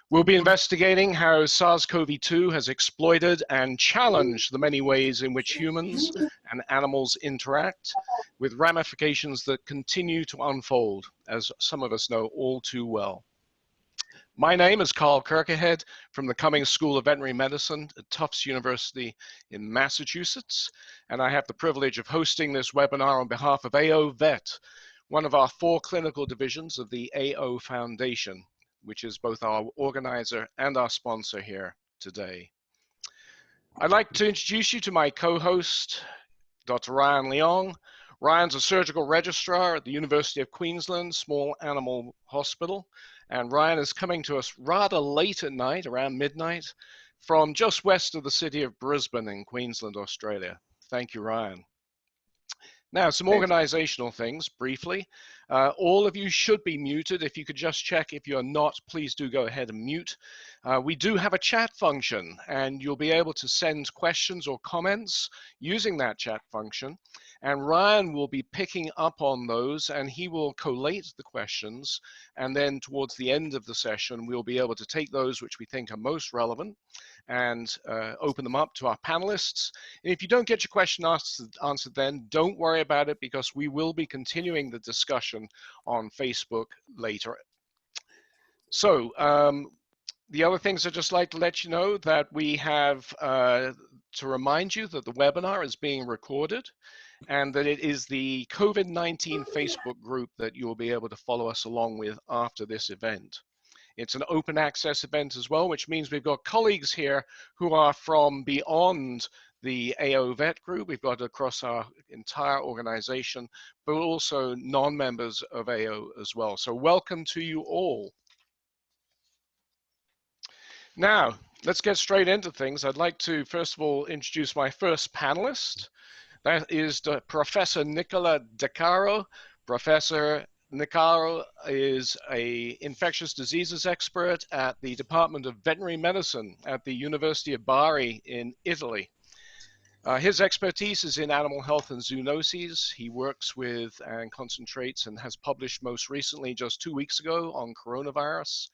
We'll be investigating how SARS-CoV-2 has exploited and challenged the many ways in which humans and animals interact, with ramifications that continue to unfold, as some of us know all too well. My name is Carl Kirker-Head from the Cummings School of Veterinary Medicine at Tufts University in Massachusetts, and I have the privilege of hosting this webinar on behalf of AO Vet, one of our 4 clinical divisions of the AO Foundation, which is both our organizer and our sponsor here today. I'd like to introduce you to my co-host, Dr. Ryan Leong. Ryan's a surgical registrar at the University of Queensland Small Animal Hospital, and Ryan is coming to us rather late at night, around midnight, from just west of the city of Brisbane in Queensland, Australia. Thank you, Ryan. Now, some organizational things briefly. All of you should be muted. If you could just check if you're not, please do go ahead and mute. We do have a chat function, and you'll be able to send questions or comments using that chat function. And Ryan will be picking up on those, and he will collate the questions. And then towards the end of the session, we'll be able to take those which we think are most relevant and open them up to our panelists. And if you don't get your question answered then, don't worry about it, because we will be continuing the discussion on Facebook later. So the other things I'd just like to let you know that we have to remind you that the webinar is being recorded, and that it is the COVID-19 Facebook group that you'll be able to follow us along with after this event. It's an open access event as well, which means we've got colleagues here who are from beyond the AO Vet group. We've got across our entire organization, but also non-members of AO as well. So welcome to you all. Now, let's get straight into things. I'd like to, first of all, introduce my first panelist. That is Professor Nicola Decaro. Professor Decaro is an infectious diseases expert at the Department of Veterinary Medicine at the University of Bari in Italy. His expertise is in animal health and zoonoses. He works with and concentrates and has published most recently just 2 weeks ago on coronavirus.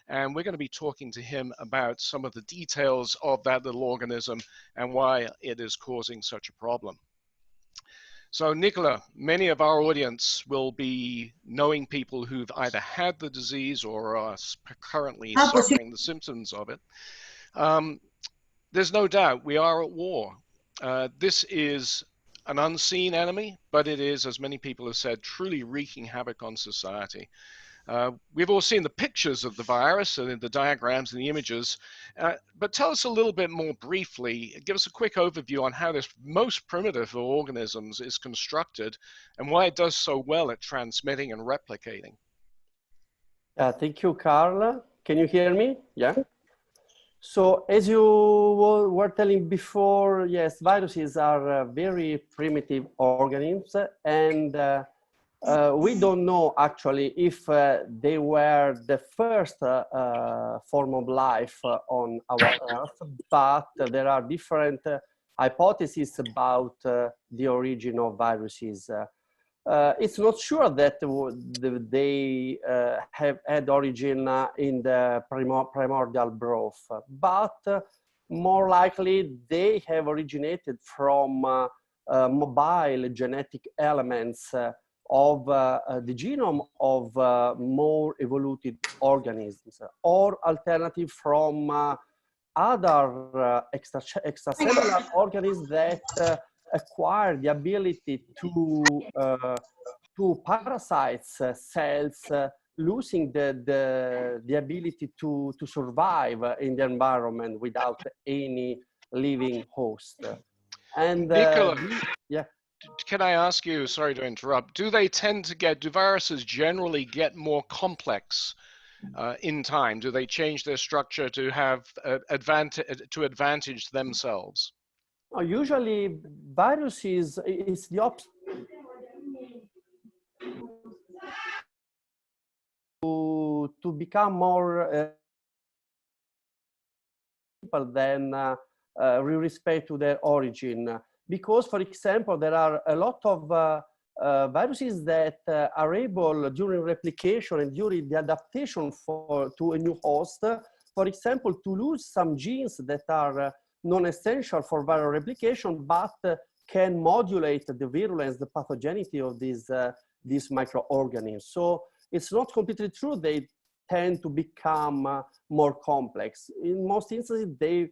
And we're going to be talking to him about some of the details of that little organism and why it is causing such a problem. So Nicola, many of our audience will be knowing people who've either had the disease or are currently suffering the symptoms of it. There's no doubt we are at war. This is an unseen enemy, but it is, as many people have said, truly wreaking havoc on society. We've all seen the pictures of the virus and the diagrams and the images, but tell us a little bit more briefly, give us a quick overview on how this most primitive of organisms is constructed and why it does so well at transmitting and replicating. Thank you, Carl. Can you hear me? Yeah. So as you were telling before, yes, viruses are very primitive organisms, and we don't know actually if they were the first form of life on our Earth, but there are different hypotheses about the origin of viruses. It's not sure that they have had origin in the primordial growth, but more likely they have originated from mobile genetic elements of the genome of more evoluted organisms, or alternative from other extracellular organisms that acquire the ability to parasite cells, losing the ability to survive in the environment without any living host. And Nicola, yeah. Can I ask you, sorry to interrupt, do viruses generally get more complex in time? Do they change their structure to have advantage themselves? Usually viruses is the opposite. To become more than with respect to their origin. Because, for example, there are a lot of viruses that are able, during replication and during the adaptation to a new host, for example, to lose some genes that are non-essential for viral replication, but can modulate the virulence, the pathogenicity of these microorganisms. So it's not completely true. They tend to become more complex. In most instances, they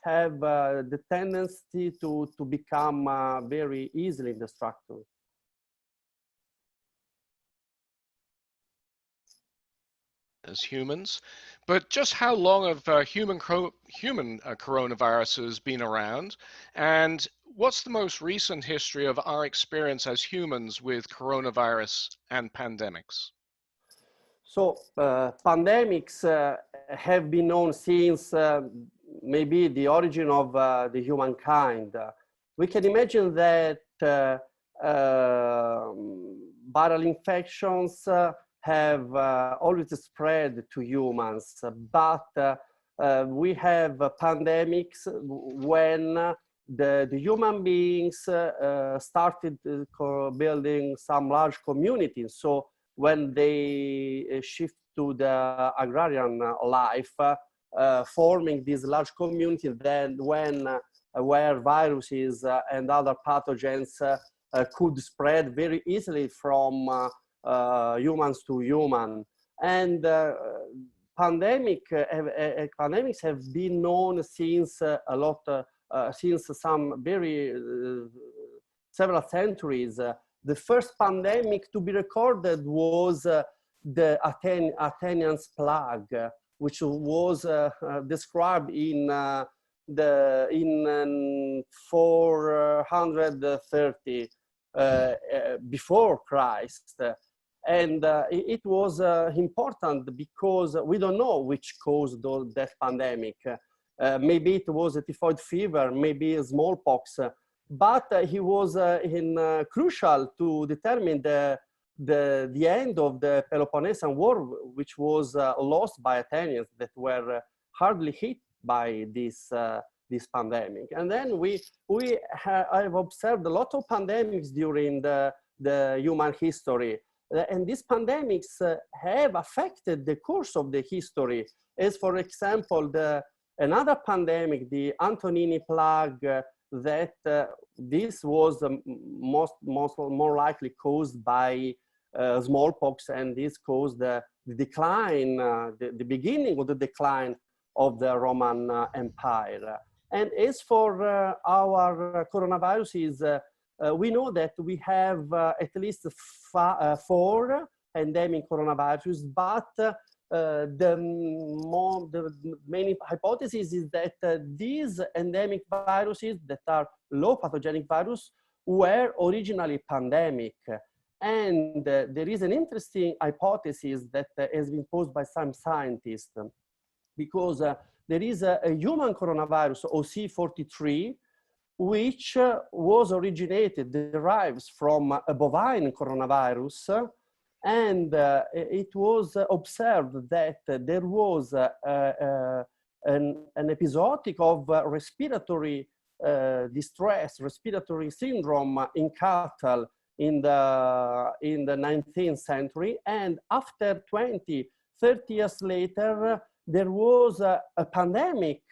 have the tendency to become very easily destructive. As humans, but just how long have human coronaviruses been around, and what's the most recent history of our experience as humans with coronavirus and pandemics? So pandemics have been known since maybe the origin of the humankind. We can imagine that viral infections have always spread to humans, but we have pandemics when the human beings started building some large communities. So when they shift to the agrarian life, forming these large communities, then where viruses and other pathogens could spread very easily from humans to human. And pandemics have been known since since some several centuries. The first pandemic to be recorded was the Athenian plague, which was described in 430 before Christ. And it was important because we don't know which caused that pandemic. Maybe it was a typhoid fever, maybe smallpox, but he was crucial to determine the end of the Peloponnesian War, which was lost by Athenians that were hardly hit by this pandemic. And then I've observed a lot of pandemics during the human history. And these pandemics have affected the course of the history. As for example, another pandemic, the Antonini plague, that this was more likely caused by smallpox, and this caused the decline, the beginning of the decline of the Roman Empire. And as for our coronaviruses, we know that we have at least 4 endemic coronaviruses, but the main hypothesis is that these endemic viruses that are low pathogenic virus were originally pandemic. And there is an interesting hypothesis that has been posed by some scientists, because there is a human coronavirus, OC43, which was derives from a bovine coronavirus. And it was observed that there was an episodic of respiratory distress, respiratory syndrome in cattle in the 19th century. And after 20, 30 years later, there was a pandemic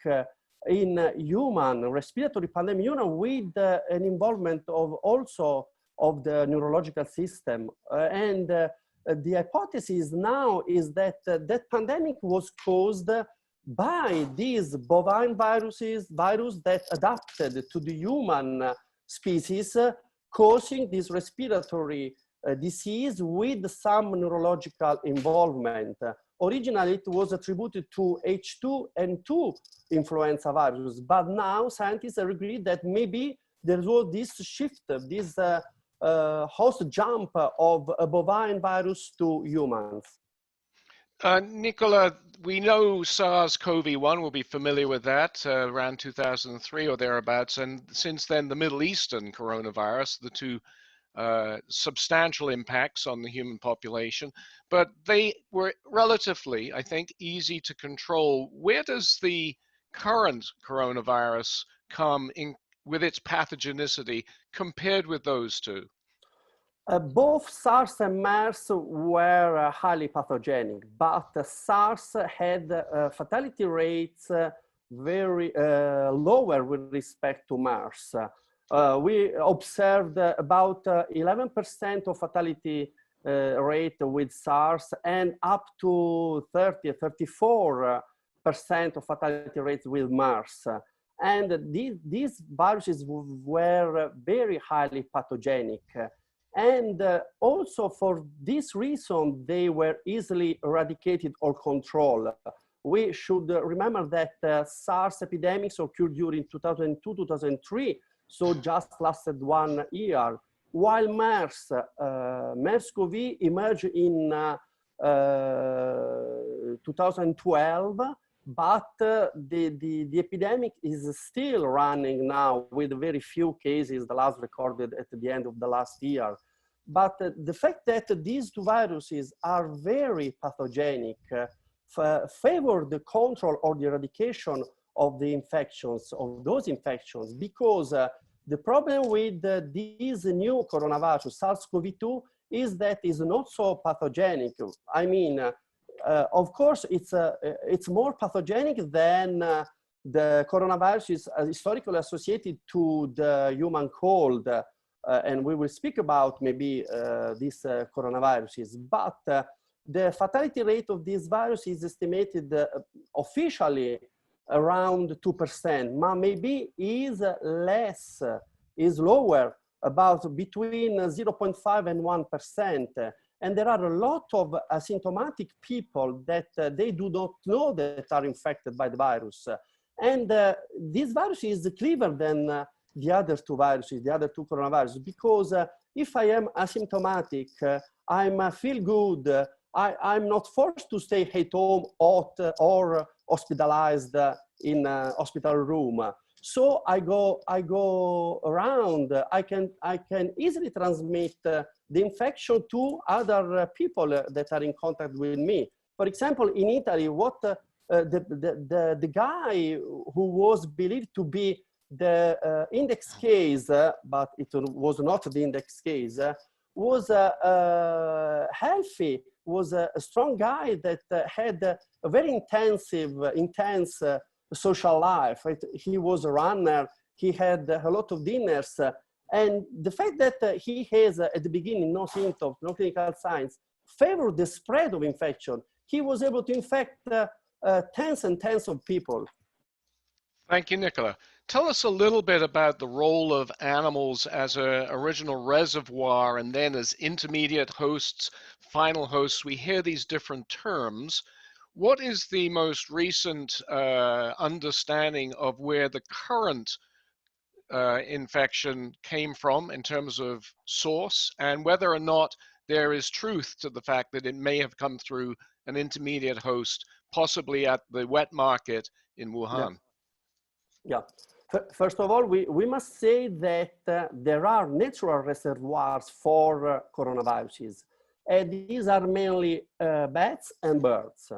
in human, respiratory pandemic, with an involvement of the neurological system. And the hypothesis now is that that pandemic was caused by these bovine virus that adapted to the human species, causing this respiratory disease with some neurological involvement. Originally, it was attributed to H2N2 influenza virus, but now scientists agree that maybe there was this shift, this host jump of a bovine virus to humans. Nicola, we know SARS-CoV-1, we'll be familiar with that, around 2003 or thereabouts, and since then the Middle Eastern coronavirus, the two substantial impacts on the human population, but they were relatively, I think, easy to control. Where does the current coronavirus come in with its pathogenicity compared with those two? Both SARS and MERS were highly pathogenic, but SARS had fatality rates very lower with respect to MERS. We observed about 11% of fatality rate with SARS and up to 34% of fatality rates with MERS. And these viruses were very highly pathogenic. And also for this reason, they were easily eradicated or controlled. We should remember that SARS epidemics occurred during 2002, 2003, so just lasted 1 year, while MERS-CoV emerged in 2012, but the epidemic is still running now with very few cases, the last recorded at the end of the last year. But the fact that these two viruses are very pathogenic favor the control or the eradication of the infections, of those infections, because the problem with these new coronavirus, SARS-CoV-2, is that it's not so pathogenic. I mean, of course, it's more pathogenic than the coronavirus is historically associated to the human cold. And we will speak about maybe these coronaviruses, but the fatality rate of this virus is estimated officially around 2%, but maybe is less, is lower, about between 0.5 and 1%. And there are a lot of asymptomatic people that they do not know that are infected by the virus. And this virus is clearer than the other two viruses, the other two coronaviruses, because if I am asymptomatic, I feel good, I'm not forced to stay at home or hospitalized in a hospital room. So I go around, I can easily transmit the infection to other people that are in contact with me. For example, in Italy, what the guy who was believed to be the index case, but it was not the index case, was healthy, was a strong guy that had a very intense social life. Right? He was a runner, he had a lot of dinners, and the fact that he has at the beginning no symptoms, no clinical signs, favored the spread of infection. He was able to infect tens and tens of people. Thank you, Nicola. Tell us a little bit about the role of animals as an original reservoir and then as intermediate hosts, final hosts. We hear these different terms. What is the most recent understanding of where the current infection came from in terms of source, and whether or not there is truth to the fact that it may have come through an intermediate host, possibly at the wet market in Wuhan? Yeah. First of all, we must say that there are natural reservoirs for coronaviruses. And these are mainly bats and birds.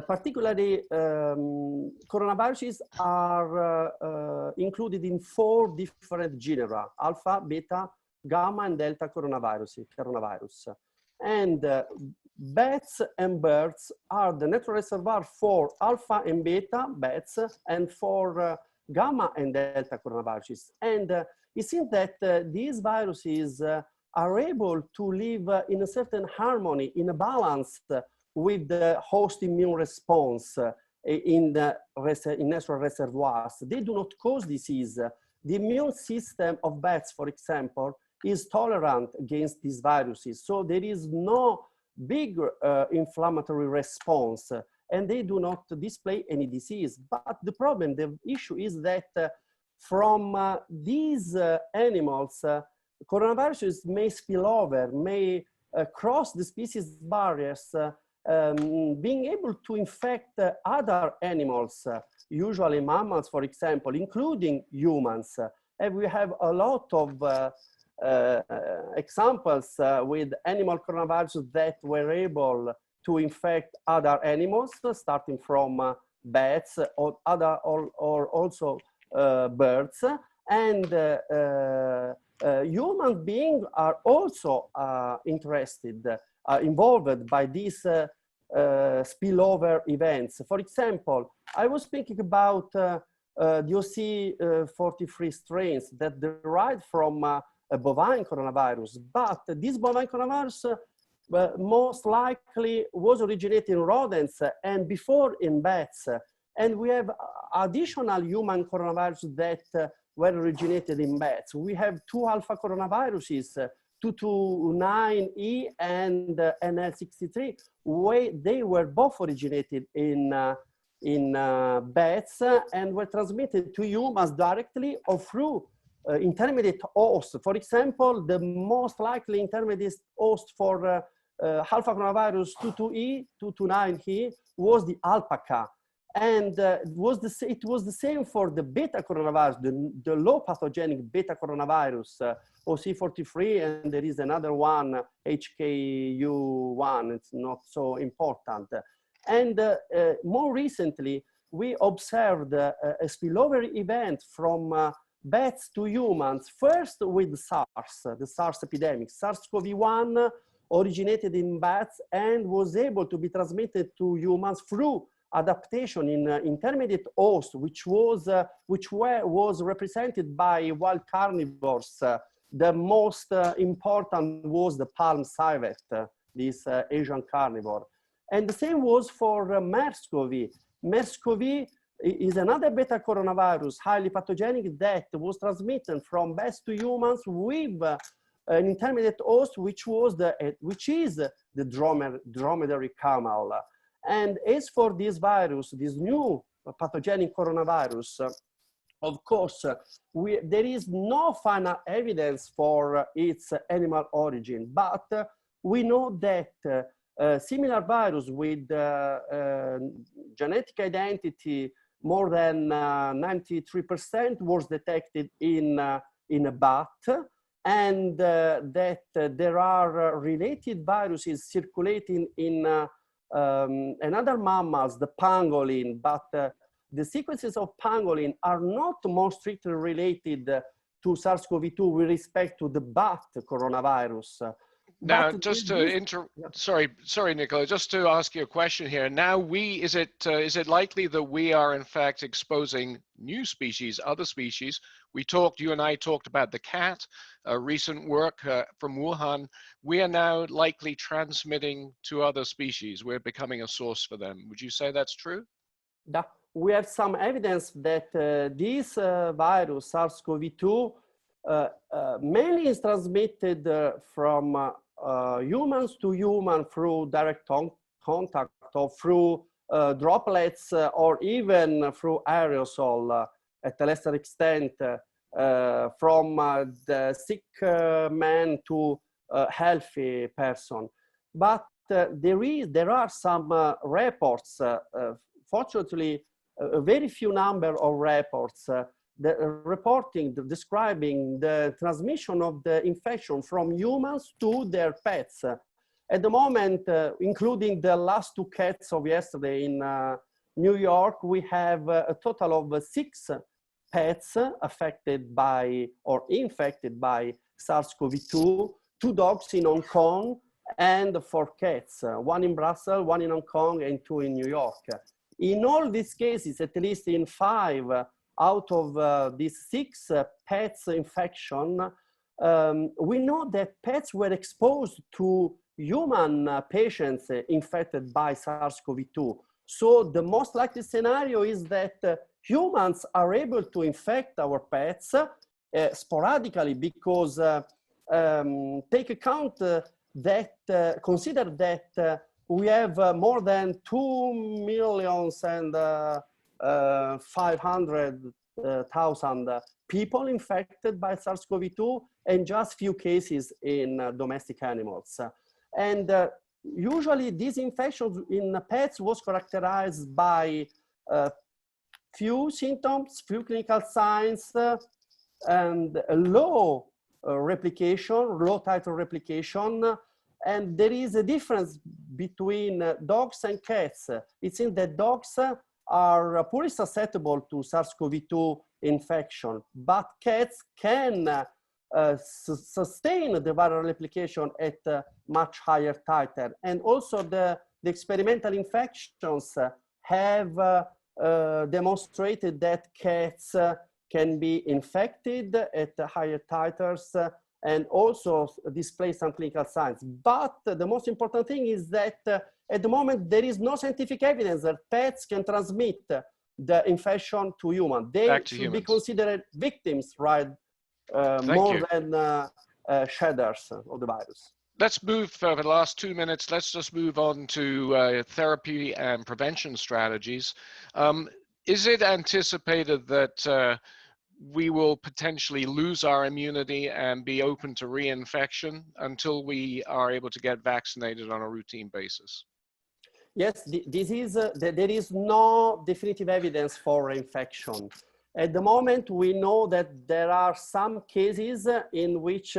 Particularly, coronaviruses are included in 4 different genera: alpha, beta, gamma, and delta coronavirus. And bats and birds are the natural reservoir for alpha and beta bats and for gamma and delta coronaviruses. And it seems that these viruses are able to live in a certain harmony, in a balance with the host immune response in natural reservoirs. They do not cause disease. The immune system of bats, for example, is tolerant against these viruses. So there is no big inflammatory response, and they do not display any disease. But the problem, the issue is that from these animals, coronaviruses may spill over, may cross the species barriers, being able to infect other animals, usually mammals, for example, including humans. And we have a lot of examples with animal coronaviruses that were able to infect other animals, starting from bats or also birds. And human beings are also involved by these spillover events. For example, I was thinking about the OC43 strains that derived from a bovine coronavirus, but this bovine coronavirus most likely was originated in rodents and before in bats. And we have additional human coronaviruses that were originated in bats. We have two alpha coronaviruses, 229E and NL63, where they were both originated in bats and were transmitted to humans directly or through intermediate hosts. For example, the most likely intermediate host for alpha coronavirus 22E, 229E was the alpaca. And it was the same for the beta coronavirus, the low pathogenic beta coronavirus, OC43, and there is another one, HKU1, it's not so important. And more recently, we observed a spillover event from bats to humans, first with SARS, the SARS epidemic. SARS-CoV-2 originated in bats and was able to be transmitted to humans through adaptation in intermediate host, which was represented by wild carnivores. The most important was the palm civet, this Asian carnivore. And the same was for MERS-CoV. MERS-CoV is another beta coronavirus, highly pathogenic, that was transmitted from bats to humans with an intermediate host, which is the dromedary camel. And as for this virus, this new pathogenic coronavirus, of course, there is no final evidence for its animal origin, but we know that similar virus with genetic identity more than 93% was detected in a bat, and that there are related viruses circulating in another mammals, the pangolin, but the sequences of pangolin are not more strictly related to SARS-CoV-2 with respect to the bat coronavirus. Now, just to sorry, Nicola, just to ask you a question here. Now, is it likely that we are in fact exposing new species, other species? You and I talked about the cat, recent work from Wuhan. We are now likely transmitting to other species. We're becoming a source for them. Would you say that's true? Yeah, we have some evidence that this virus, SARS-CoV-2, mainly is transmitted from humans to human through direct contact or through droplets or even through aerosol at a lesser extent from the sick man to a healthy person. But there are some reports, fortunately, a very few number of reports describing the transmission of the infection from humans to their pets. At the moment, including the last two cats of yesterday in New York, we have a total of 6 pets affected by or infected by SARS-CoV-2, 2 dogs in Hong Kong, and 4 cats, 1 in Brussels, 1 in Hong Kong, and 2 in New York. In all these cases, at least in 5 out of these 6 pets infection, we know that pets were exposed to human patients infected by SARS-CoV-2. So the most likely scenario is that humans are able to infect our pets sporadically because take account that, consider that we have more than 2,500,000 people infected by SARS-CoV-2 and just few cases in domestic animals. And usually these infections in pets was characterized by few symptoms, few clinical signs, and a low replication, low titer replication. And there is a difference between dogs and cats. It seems that dogs are poorly susceptible to SARS-CoV-2 infection, but cats can sustain the viral replication at much higher titer. And also the experimental infections have demonstrated that cats can be infected at higher titers and also display some clinical signs. But the most important thing is that at the moment, there is no scientific evidence that pets can transmit the infection to humans. They should be considered victims, right? More than shedders of the virus. Let's move for the last 2 minutes. Let's just move on to therapy and prevention strategies. Is it anticipated that we will potentially lose our immunity and be open to reinfection until we are able to get vaccinated on a routine basis? Yes, there is no definitive evidence for reinfection. At the moment, we know that there are some cases in which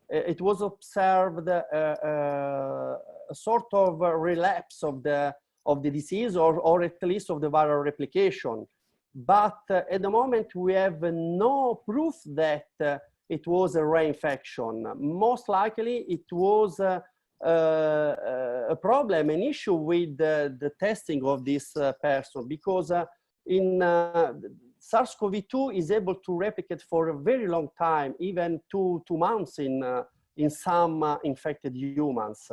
it was observed a sort of relapse of the disease or at least of the viral replication. But at the moment, we have no proof that it was a reinfection. Most likely, it was a problem, an issue with the testing of this person, because in SARS-CoV-2 is able to replicate for a very long time, even two months in some infected humans.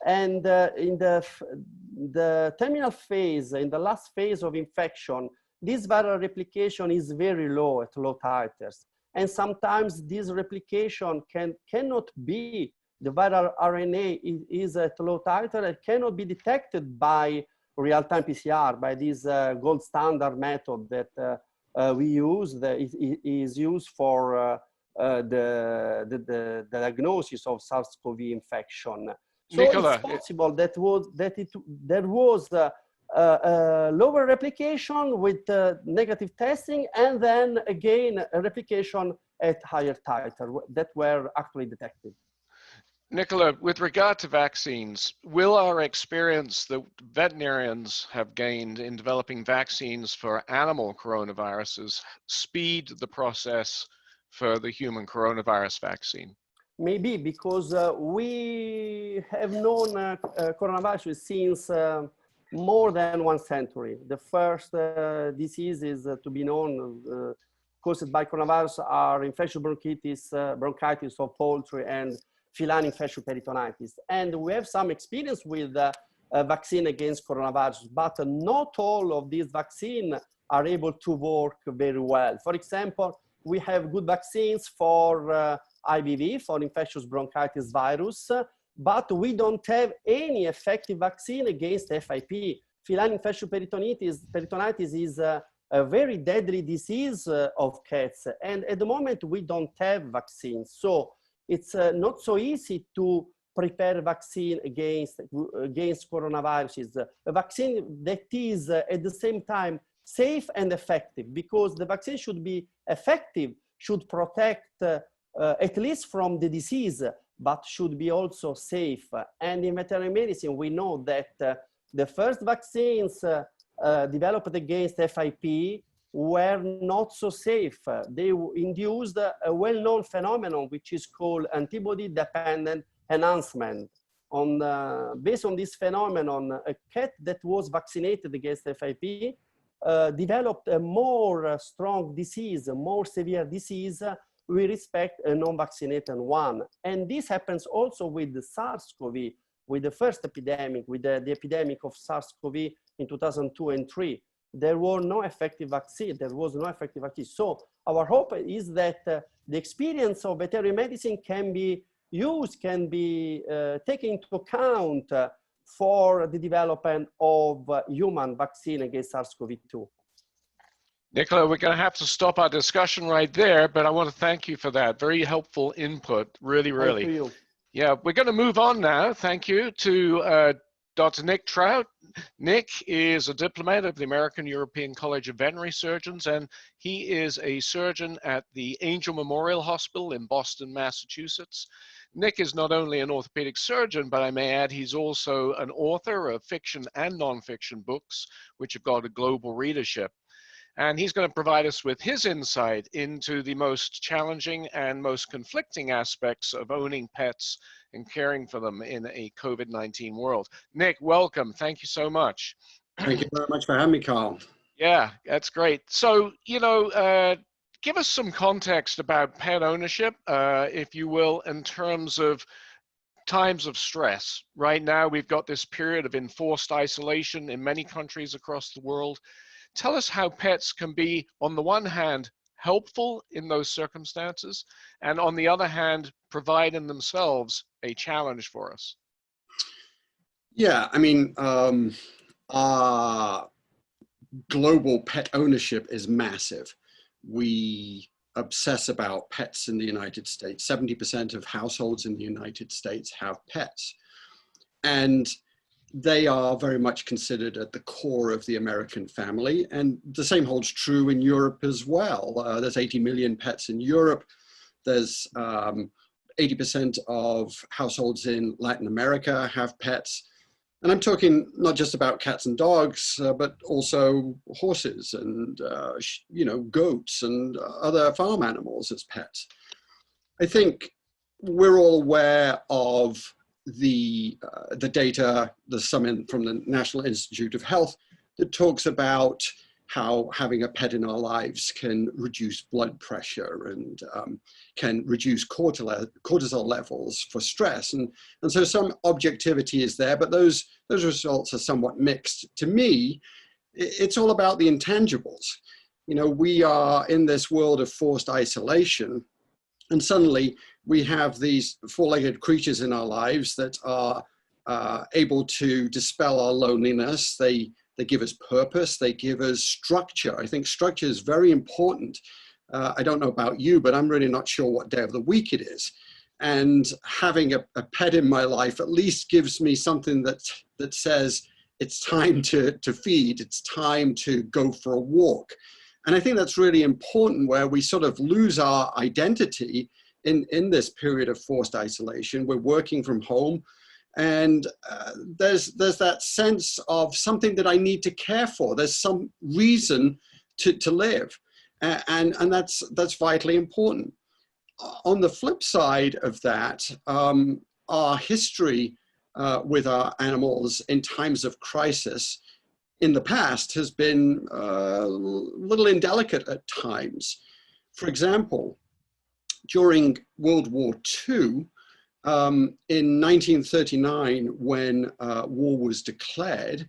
And in the terminal phase, in the last phase of infection, this viral replication is very low at low titers. And sometimes this replication cannot be, the viral RNA is at low titer, it cannot be detected by real-time PCR, by this gold standard method that we use, is used for the diagnosis of SARS-CoV infection. So Nicola, it's possible that there was lower replication with negative testing, and then again a replication at higher titer that were actually detected. Nicola, with regard to vaccines, will our experience that veterinarians have gained in developing vaccines for animal coronaviruses speed the process for the human coronavirus vaccine? Maybe, because we have known coronavirus since more than 1 century. The first diseases to be known caused by coronavirus are infectious bronchitis of poultry and feline infectious peritonitis. And we have some experience with a vaccine against coronavirus, but not all of these vaccines are able to work very well. For example, we have good vaccines for IBV, for infectious bronchitis virus, but we don't have any effective vaccine against FIP. Feline infectious peritonitis is a very deadly disease of cats. And at the moment, we don't have vaccines. So it's not so easy to prepare a vaccine against coronaviruses. A vaccine that is at the same time safe and effective, because the vaccine should be effective, should protect at least from the disease, but should be also safe. And in veterinary medicine, we know that the first vaccines developed against FIP were not so safe. They induced a well-known phenomenon, which is called antibody-dependent enhancement. Based on this phenomenon, a cat that was vaccinated against FIP developed a more strong disease, a more severe disease with respect to a non-vaccinated one. And this happens also with the SARS-CoV, with the first epidemic, with the epidemic of SARS-CoV in 2002 and 2003. There were no effective vaccine. There was no effective vaccine. So our hope is that the experience of veterinary medicine can be used, can be taken into account for the development of human vaccine against SARS-CoV-2. Nicola, we're going to have to stop our discussion right there, but I want to thank you for that. Very helpful input, really. Thank you. Yeah, we're going to move on now, thank you, to Dr. Nick Trout. Nick is a diplomat of the American European College of Veterinary Surgeons, and he is a surgeon at the Angel Memorial Hospital in Boston, Massachusetts. Nick is not only an orthopedic surgeon, but I may add he's also an author of fiction and nonfiction books, which have got a global readership. And he's going to provide us with his insight into the most challenging and most conflicting aspects of owning pets and caring for them in a COVID-19 world. Nick, welcome. Thank you so much. Thank you very much for having me, Carl. Yeah, that's great. So, give us some context about pet ownership, if you will, in terms of times of stress. Right now, we've got this period of enforced isolation in many countries across the world. Tell us how pets can be, on the one hand, helpful in those circumstances, and on the other hand, provide in themselves a challenge for us. Yeah, I mean, our global pet ownership is massive. We obsess about pets in the United States. 70% of households in the United States have pets. And they are very much considered at the core of the American family. And the same holds true in Europe as well. There's 80 million pets in Europe. There's 80% of households in Latin America have pets. And I'm talking not just about cats and dogs, but also horses and, goats and other farm animals as pets. I think we're all aware of the data, the summit from the National Institute of Health that talks about how having a pet in our lives can reduce blood pressure and can reduce cortisol levels for stress. And so some objectivity is there, but those results are somewhat mixed. To me, it's all about the intangibles. You know, we are in this world of forced isolation, and suddenly we have these four-legged creatures in our lives that are able to dispel our loneliness. They give us purpose, they give us structure. I think structure is very important. I don't know about you, but I'm really not sure what day of the week it is. And having a pet in my life at least gives me something that says it's time to feed, it's time to go for a walk. And I think that's really important, where we sort of lose our identity in this period of forced isolation. We're working from home. And there's that sense of something that I need to care for. There's some reason to live, and that's vitally important. On the flip side of that, our history with our animals in times of crisis in the past has been a little indelicate at times. For example, during World War II, in 1939, when war was declared,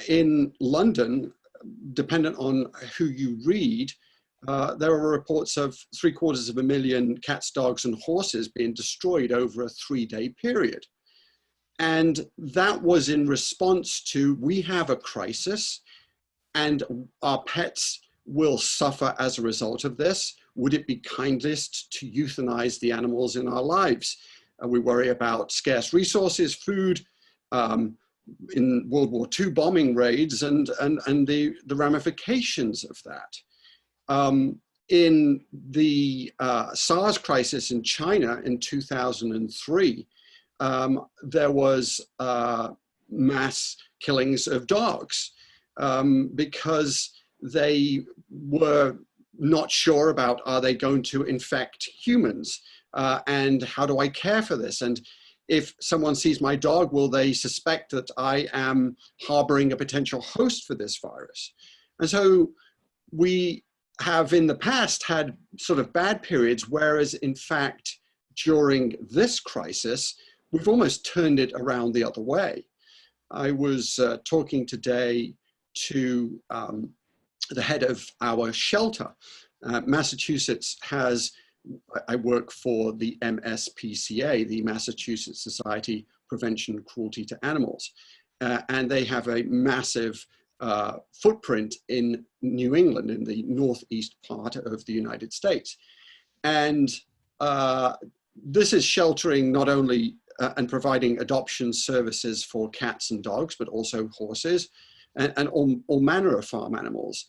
in London, dependent on who you read, there were reports of 750,000 cats, dogs, and horses being destroyed over a 3-day period. And that was in response to, we have a crisis and our pets will suffer as a result of this. Would it be kindest to euthanize the animals in our lives? We worry about scarce resources, food, in World War II bombing raids, and the ramifications of that. In the SARS crisis in China in 2003, there was mass killings of dogs because they were not sure about, are they going to infect humans? And how do I care for this? And if someone sees my dog, will they suspect that I am harboring a potential host for this virus? And so we have in the past had sort of bad periods, whereas in fact, during this crisis, we've almost turned it around the other way. I was talking today to the head of our shelter. Massachusetts has, I work for the MSPCA, the Massachusetts Society Prevention of Cruelty to Animals, and they have a massive footprint in New England, in the northeast part of the United States. And this is sheltering not only and providing adoption services for cats and dogs, but also horses and all manner of farm animals.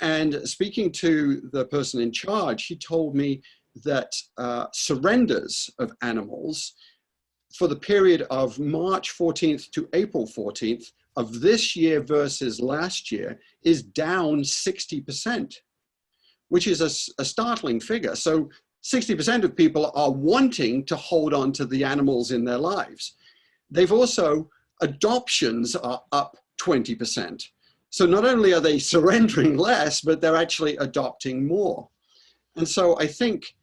And speaking to the person in charge, he told me that surrenders of animals for the period of March 14th to April 14th of this year versus last year is down 60%, which is a startling figure. So 60% of people are wanting to hold on to the animals in their lives. They've also, adoptions are up 20%. So not only are they surrendering less, but they're actually adopting more. And so I think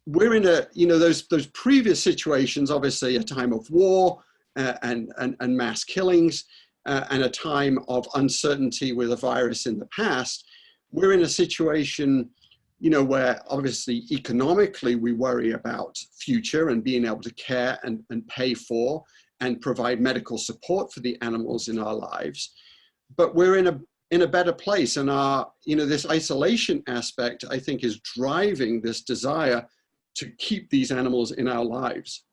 we're in a, you know, those previous situations, obviously a time of war and mass killings and a time of uncertainty with a virus in the past. We're in a situation, you know, where obviously economically we worry about future and being able to care and pay for and provide medical support for the animals in our lives. But we're in a better place, and our, you know, this isolation aspect, I think, is driving this desire to keep these animals in our lives.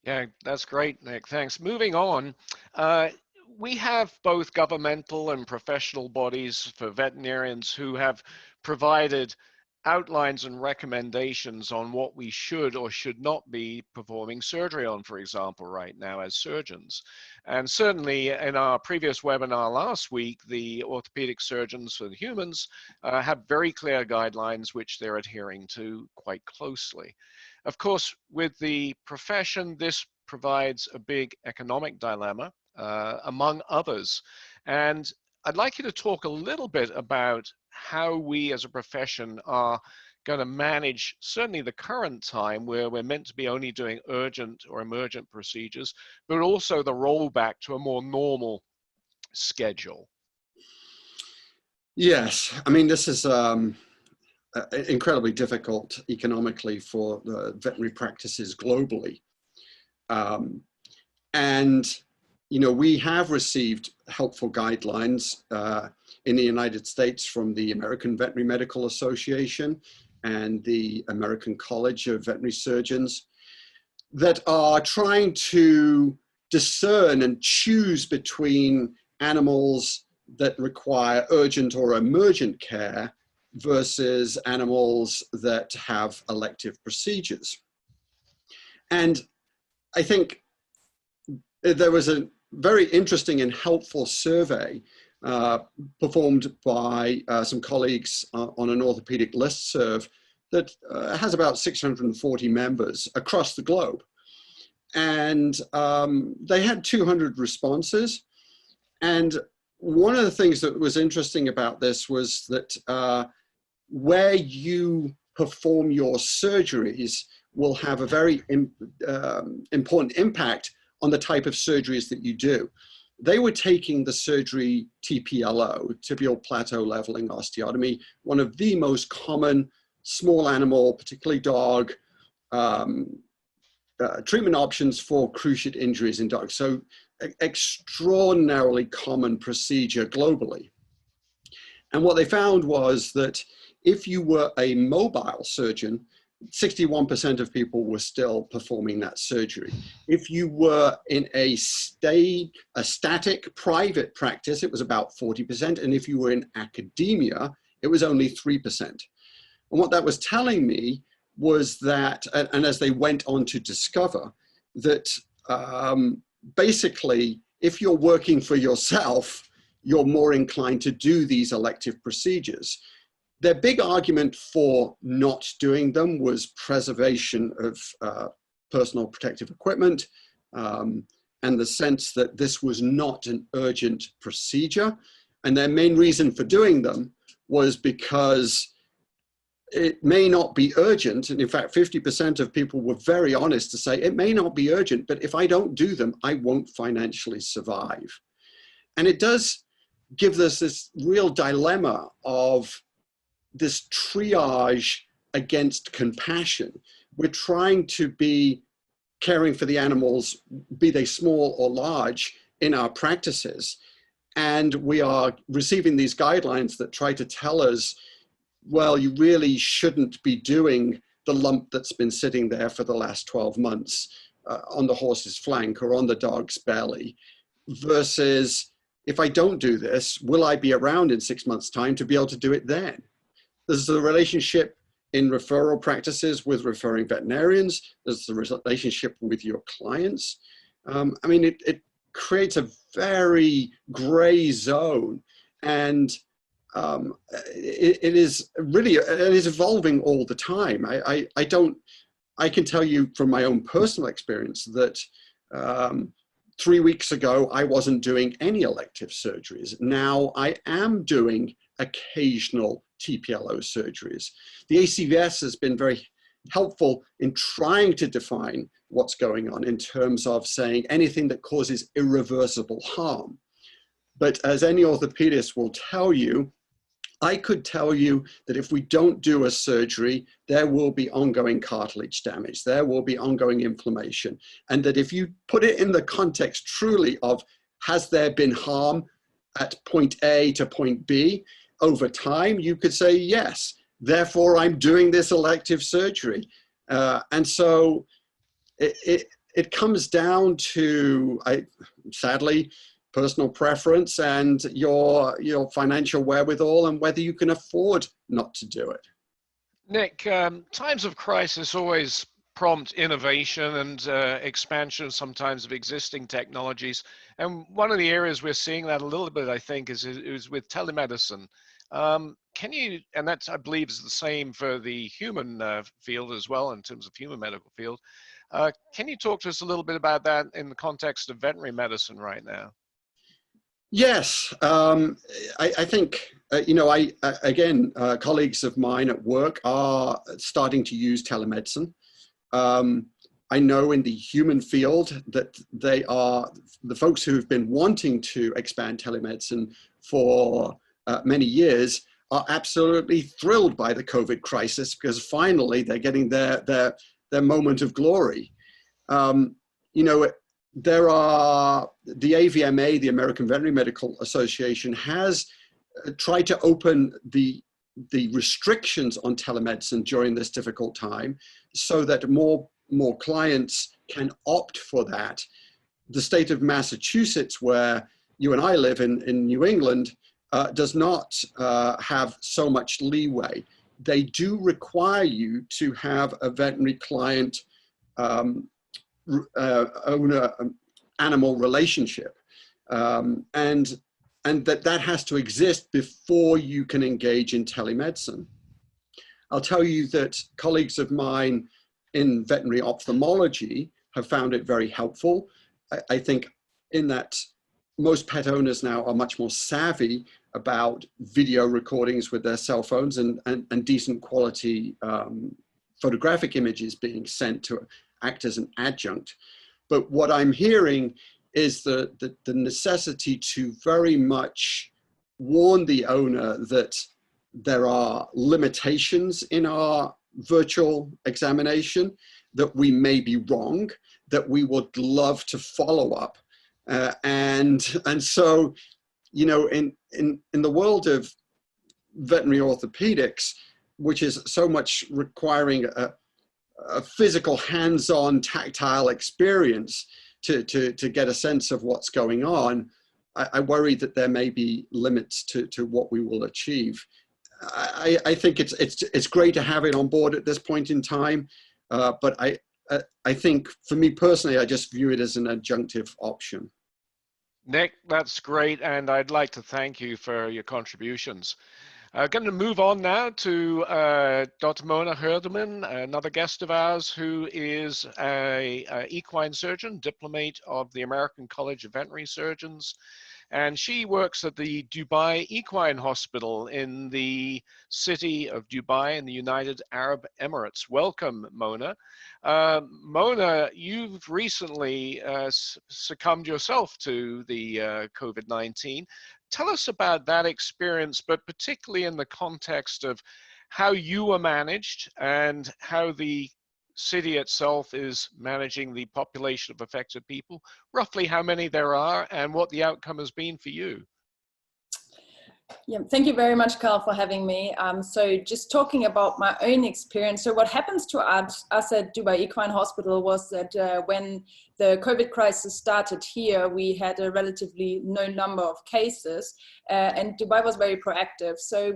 Yeah, that's great, Nick. Thanks. Moving on, we have both governmental and professional bodies for veterinarians who have provided outlines and recommendations on what we should or should not be performing surgery on, for example, right now as surgeons. And certainly in our previous webinar last week, the orthopedic surgeons for the humans have very clear guidelines which they're adhering to quite closely. Of course, with the profession, this provides a big economic dilemma, among others. And I'd like you to talk a little bit about how we as a profession are going to manage certainly the current time where we're meant to be only doing urgent or emergent procedures, but also the rollback to a more normal schedule. Yes, I mean, this is incredibly difficult economically for the veterinary practices globally. And, you know, we have received helpful guidelines in the United States from the American Veterinary Medical Association and the American College of Veterinary Surgeons that are trying to discern and choose between animals that require urgent or emergent care versus animals that have elective procedures. And I think there was a very interesting and helpful survey performed by some colleagues on an orthopedic listserv that has about 640 members across the globe. And they had 200 responses. And one of the things that was interesting about this was that where you perform your surgeries will have a very important impact on the type of surgeries that you do. They were taking the surgery TPLO, tibial plateau leveling osteotomy, one of the most common small animal, particularly dog, treatment options for cruciate injuries in dogs. So extraordinarily common procedure globally. And what they found was that if you were a mobile surgeon, 61% of people were still performing that surgery. If you were in a static private practice, it was about 40%. And if you were in academia, it was only 3%. And what that was telling me was that, and as they went on to discover, that basically, if you're working for yourself, you're more inclined to do these elective procedures. Their big argument for not doing them was preservation of personal protective equipment and the sense that this was not an urgent procedure. And their main reason for doing them was because it may not be urgent. And in fact, 50% of people were very honest to say, it may not be urgent, but if I don't do them, I won't financially survive. And it does give us this real dilemma of this triage against compassion. We're trying to be caring for the animals, be they small or large, in our practices. And we are receiving these guidelines that try to tell us, well, you really shouldn't be doing the lump that's been sitting there for the last 12 months on the horse's flank or on the dog's belly, versus if I don't do this, will I be around in 6 months' time to be able to do it then? There's the relationship in referral practices with referring veterinarians. There's the relationship with your clients. I mean, creates a very gray zone. And it is really, it is evolving all the time. I can tell you from my own personal experience that 3 weeks ago, I wasn't doing any elective surgeries. Now I am doing occasional TPLO surgeries. The ACVS has been very helpful in trying to define what's going on in terms of saying anything that causes irreversible harm. But as any orthopedist will tell you, I could tell you that if we don't do a surgery, there will be ongoing cartilage damage, there will be ongoing inflammation. And that if you put it in the context truly of, has there been harm at point A to point B over time, you could say yes. Therefore, I'm doing this elective surgery. And so it comes down to, sadly, personal preference and your financial wherewithal and whether you can afford not to do it. Nick, times of crisis always prompt innovation and expansion sometimes of existing technologies. And one of the areas we're seeing that a little bit, I think, is with telemedicine. Can you, and that's, I believe, is the same for the human field as well, in terms of human medical field. Can you talk to us a little bit about that in the context of veterinary medicine right now? Yes, I think, again, colleagues of mine at work are starting to use telemedicine. I know in the human field that they are, the folks who have been wanting to expand telemedicine for many years are absolutely thrilled by the COVID crisis because finally they're getting their moment of glory. There are, the AVMA, the American Veterinary Medical Association, has tried to open the restrictions on telemedicine during this difficult time so that more clients can opt for that. The state of Massachusetts, where you and I live in New England, does not have so much leeway. They do require you to have a veterinary client owner-animal relationship, and that has to exist before you can engage in telemedicine. I'll tell you that colleagues of mine in veterinary ophthalmology have found it very helpful. I think in that most pet owners now are much more savvy about video recordings with their cell phones and decent quality photographic images being sent to act as an adjunct. But what I'm hearing is the necessity to very much warn the owner that there are limitations in our virtual examination, that we may be wrong, that we would love to follow up. And so, in the world of veterinary orthopedics, which is so much requiring a physical, hands-on, tactile experience to get a sense of what's going on, I worry that there may be limits to what we will achieve. I think it's great to have it on board at this point in time, but I think for me personally, I just view it as an adjunctive option. Nick, that's great, and I'd like to thank you for your contributions. Going to move on now to Dr. Mona Hoerdemann, another guest of ours who is an equine surgeon, diplomate of the American College of Veterinary Surgeons. And she works at the Dubai Equine Hospital in the city of Dubai in the United Arab Emirates. Welcome, Mona. Mona, you've recently succumbed yourself to the COVID-19. Tell us about that experience, but particularly in the context of how you were managed and how the city itself is managing the population of affected people, roughly how many there are, and what the outcome has been for you. Yeah, thank you very much, Carl, for having me. So just talking about my own experience. So what happens to us at Dubai Equine Hospital was that when the COVID crisis started here, we had a relatively low number of cases, and Dubai was very proactive. So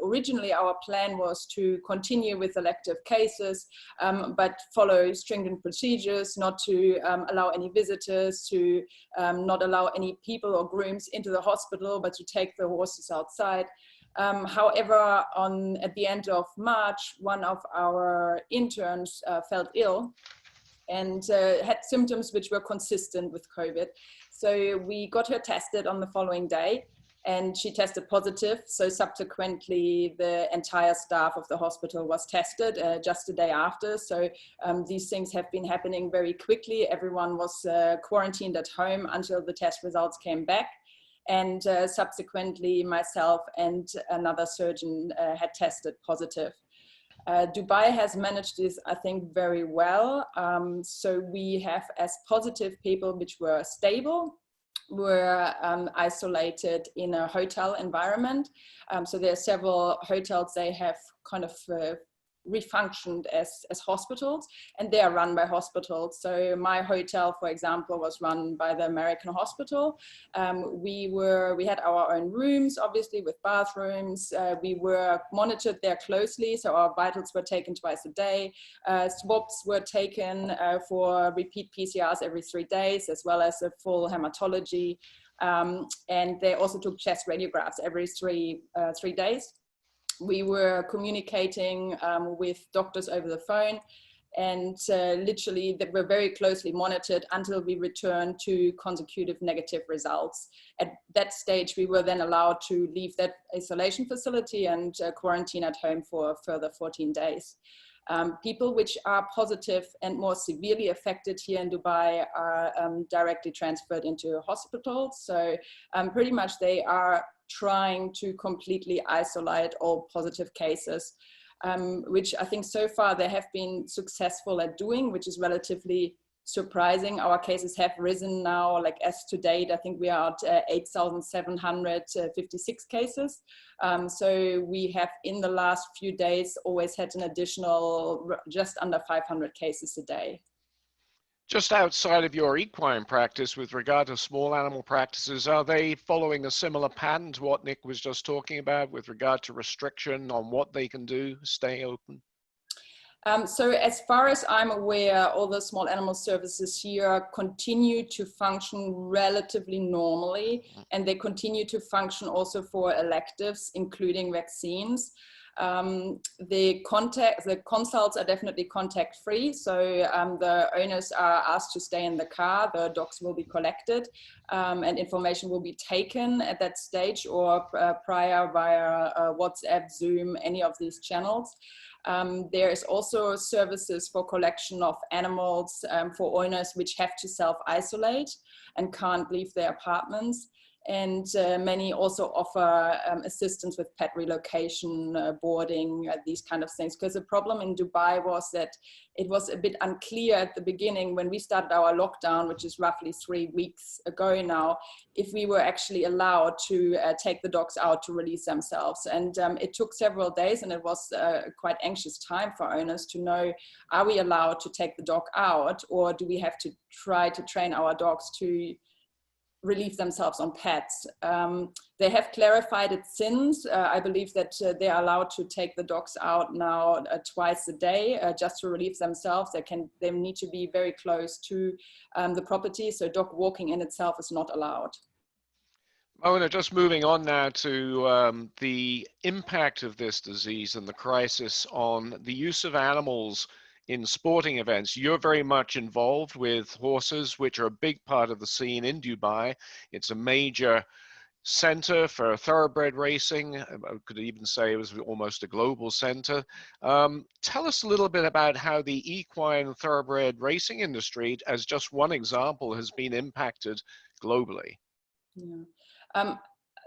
originally our plan was to continue with elective cases, but follow stringent procedures, not to allow any visitors, to not allow any people or grooms into the hospital, but to take the horses outside. However, at the end of March, one of our interns felt ill and had symptoms which were consistent with COVID. So we got her tested on the following day, and she tested positive. So subsequently, the entire staff of the hospital was tested just the day after. So these things have been happening very quickly. Everyone was quarantined at home until the test results came back. And subsequently, myself and another surgeon had tested positive. Dubai has managed this, I think, very well. So we have as positive people which were stable, were isolated in a hotel environment. So there are several hotels, they have kind of refunctioned as hospitals, and they are run by hospitals. So my hotel, for example, was run by the American hospital. We had our own rooms, obviously, with bathrooms. We were monitored there closely, so our vitals were taken twice a day. Swabs were taken for repeat PCRs every 3 days, as well as a full hematology. And they also took chest radiographs every three days. We were communicating with doctors over the phone, and literally that were very closely monitored until we returned to consecutive negative results. At that stage, we were then allowed to leave that isolation facility and quarantine at home for a further 14 days. People which are positive and more severely affected here in Dubai are directly transferred into hospitals. So pretty much they are trying to completely isolate all positive cases, which I think so far they have been successful at doing, which is relatively surprising. Our cases have risen now, like as to date, I think we are at 8,756 cases. So we have in the last few days always had an additional just under 500 cases a day. Just outside of your equine practice, with regard to small animal practices, are they following a similar pattern to what Nick was just talking about with regard to restriction on what they can do, stay open? So as far as I'm aware, all the small animal services here continue to function relatively normally, and they continue to function also for electives, including vaccines. The consults are definitely contact free, so the owners are asked to stay in the car, the dogs will be collected, and information will be taken at that stage or prior via WhatsApp, Zoom, any of these channels. There is also services for collection of animals for owners which have to self-isolate and can't leave their apartments. And many also offer assistance with pet relocation, boarding, these kind of things. Because the problem in Dubai was that it was a bit unclear at the beginning when we started our lockdown, which is roughly 3 weeks ago now, if we were actually allowed to take the dogs out to release themselves. And it took several days, and it was a quite anxious time for owners to know, are we allowed to take the dog out, or do we have to try to train our dogs to relieve themselves on pets? They have clarified it since. I believe that they are allowed to take the dogs out now twice a day just to relieve themselves. They need to be very close to the property, so dog walking in itself is not allowed. Mona, just moving on now to the impact of this disease and the crisis on the use of animals in sporting events. You're very much involved with horses, which are a big part of the scene in Dubai. It's a major center for thoroughbred racing. I could even say it was almost a global center. Tell us a little bit about how the equine thoroughbred racing industry, as just one example, has been impacted globally. Yeah.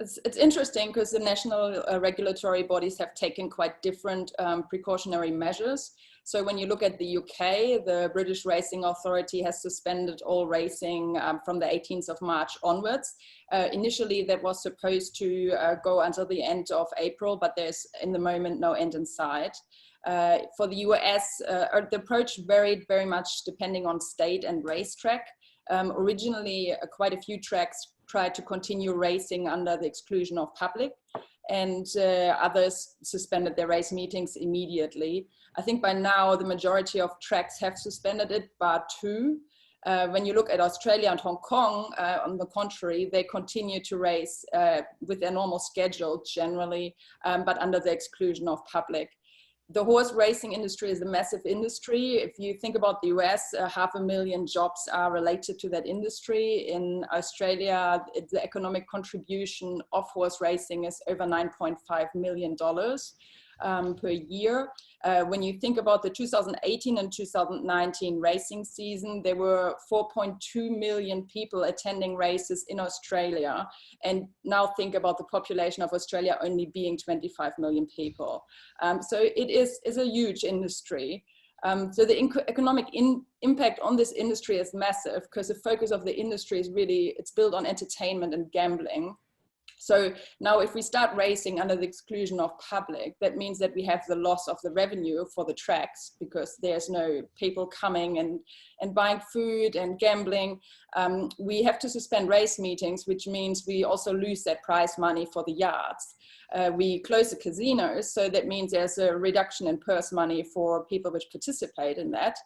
It's interesting because the national regulatory bodies have taken quite different precautionary measures. So when you look at the UK, the British Racing Authority has suspended all racing from the 18th of March onwards. Initially, that was supposed to go until the end of April, but there's in the moment no end in sight. For the US, the approach varied very much depending on state and racetrack. Originally, quite a few tracks tried to continue racing under the exclusion of public, and others suspended their race meetings immediately. I think by now the majority of tracks have suspended it, bar two. When you look at Australia and Hong Kong, on the contrary, they continue to race with their normal schedule generally, but under the exclusion of public. The horse racing industry is a massive industry. If you think about the US, 500,000 jobs are related to that industry. In Australia, the economic contribution of horse racing is over $9.5 million per year. When you think about the 2018 and 2019 racing season, there were 4.2 million people attending races in Australia. And now think about the population of Australia only being 25 million people. So it is a huge industry. So the economic impact on this industry is massive, because the focus of the industry is really, it's built on entertainment and gambling. So now if we start racing under the exclusion of public, that means that we have the loss of the revenue for the tracks, because there's no people coming and buying food and gambling. We have to suspend race meetings, which means we also lose that prize money for the yards. We close the casinos, so that means there's a reduction in purse money for people which participate in that.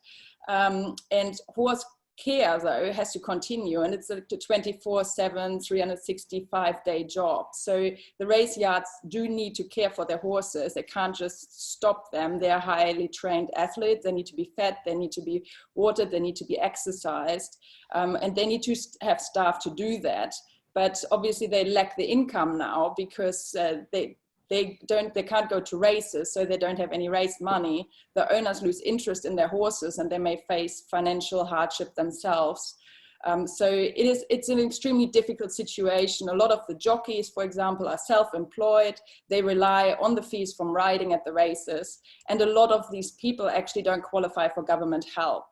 And horse care, though, has to continue, and it's a 24/7, 365-day job. So the race yards do need to care for their horses. They can't just stop them. They're highly trained athletes. They need to be fed, they need to be watered, they need to be exercised, and they need to have staff to do that. But obviously they lack the income now, because they can't go to races, so they don't have any race money. The owners lose interest in their horses, and they may face financial hardship themselves. So it's an extremely difficult situation. A lot of the jockeys, for example, are self-employed. They rely on the fees from riding at the races. And a lot of these people actually don't qualify for government help.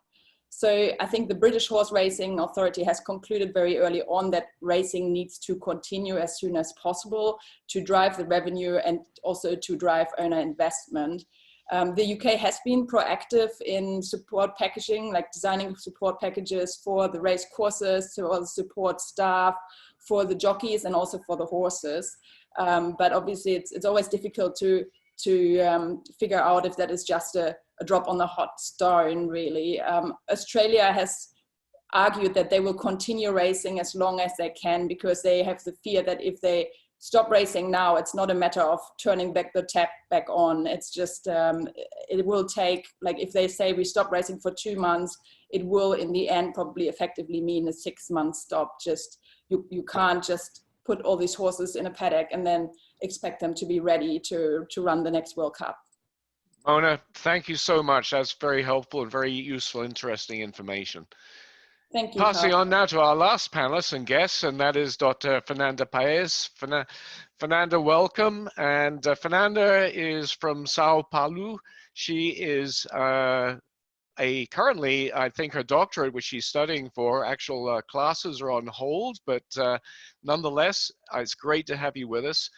So I think the British Horse Racing Authority has concluded very early on that racing needs to continue as soon as possible to drive the revenue and also to drive owner investment. The UK has been proactive in support packaging, like designing support packages for the race courses, for the support staff, for the jockeys, and also for the horses. But obviously it's always difficult to figure out if that is just a drop on the hot stone, really. Australia has argued that they will continue racing as long as they can, because they have the fear that if they stop racing now, it's not a matter of turning back the tap back on. It's just, it will take, like if they say we stop racing for 2 months, it will in the end probably effectively mean a 6-month stop. Just, you can't just put all these horses in a paddock and then expect them to be ready to run the next World Cup. Mona, thank you so much. That's very helpful and very useful, interesting information. Thank you. Passing Carl. on now to our last panelist and guest, and that is Dr. Fernanda Paes. Fernanda, welcome. And Fernanda is from Sao Paulo. She is currently, I think her doctorate, which she's studying for, actual classes are on hold, but nonetheless, it's great to have you with us.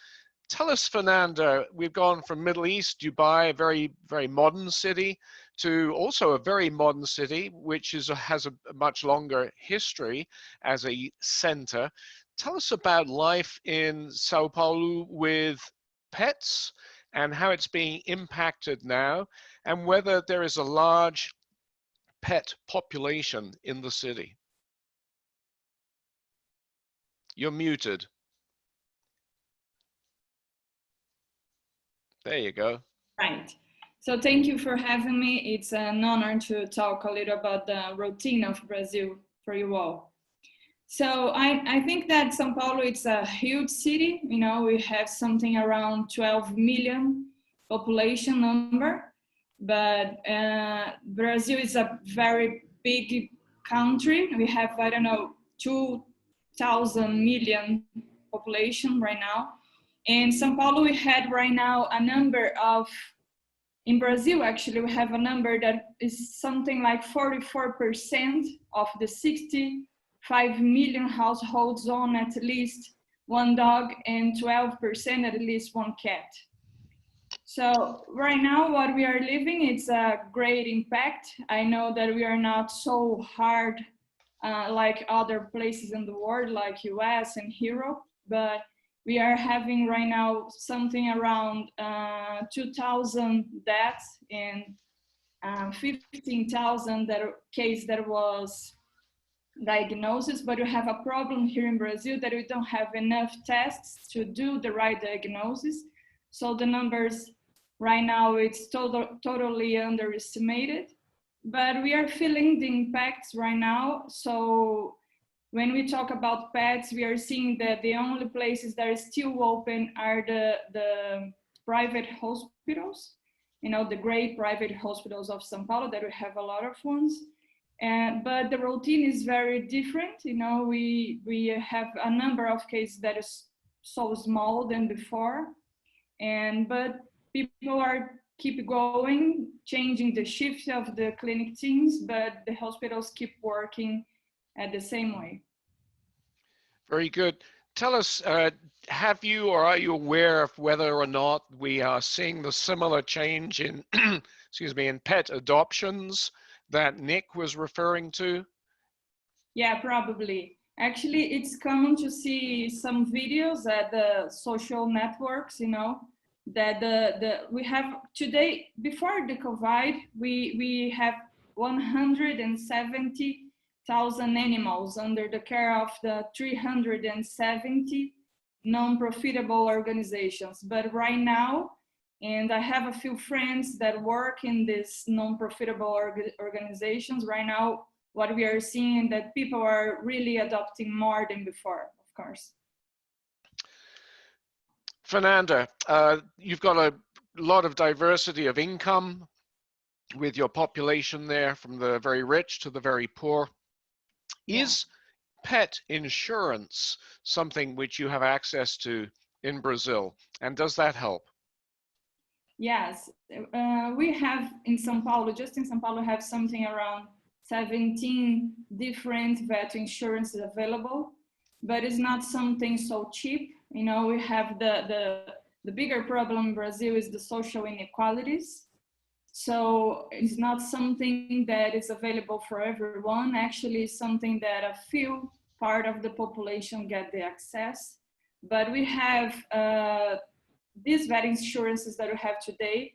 Tell us, Fernanda, we've gone from Middle East, Dubai, a very, very modern city, to also a very modern city, which has a much longer history as a center. Tell us about life in Sao Paulo with pets and how it's being impacted now, and whether there is a large pet population in the city. You're muted. There you go. Right. So thank you for having me. It's an honor to talk a little about the routine of Brazil for you all. So I think that São Paulo, it's a huge city. You know, we have something around 12 million population number, but Brazil is a very big country. We have, I don't know, 2,000 million population right now. In São Paulo, we had right now a number of, in Brazil, actually, we have a number that is something like 44% of the 65 million households own at least one dog and 12% at least one cat. So right now what we are living, it's a great impact. I know that we are not so hard like other places in the world, like US and Europe, but we are having right now something around 2,000 deaths and 15,000 case that was diagnosis, but we have a problem here in Brazil that we don't have enough tests to do the right diagnosis. So the numbers right now, it's totally underestimated, but we are feeling the impacts right now. So when we talk about pets, we are seeing that the only places that are still open are the private hospitals, you know, the great private hospitals of São Paulo that we have a lot of ones. But the routine is very different. You know, we have a number of cases that is so small than before, but people keep going, changing the shift of the clinic teams, but the hospitals keep working at the same way. Very good. Tell us, have you or are you aware of whether or not we are seeing the similar change in, excuse me, in pet adoptions that Nick was referring to? Yeah, probably. Actually, it's common to see some videos at the social networks, you know, that we have today, before the COVID, we have 170,000 animals under the care of the 370 non-profitable organizations. But right now, and I have a few friends that work in these non-profitable organizations right now, what we are seeing that people are really adopting more than before, of course. Fernanda, you've got a lot of diversity of income with your population there, from the very rich to the very poor. Yeah. Is pet insurance something which you have access to in Brazil, and does that help? Yes, we have in São Paulo, just in São Paulo, have something around 17 different vet insurances available, but it's not something so cheap. You know, we have the bigger problem in Brazil is the social inequalities. So it's not something that is available for everyone. Actually, it's something that a few part of the population get the access. But we have these vet insurances that we have today.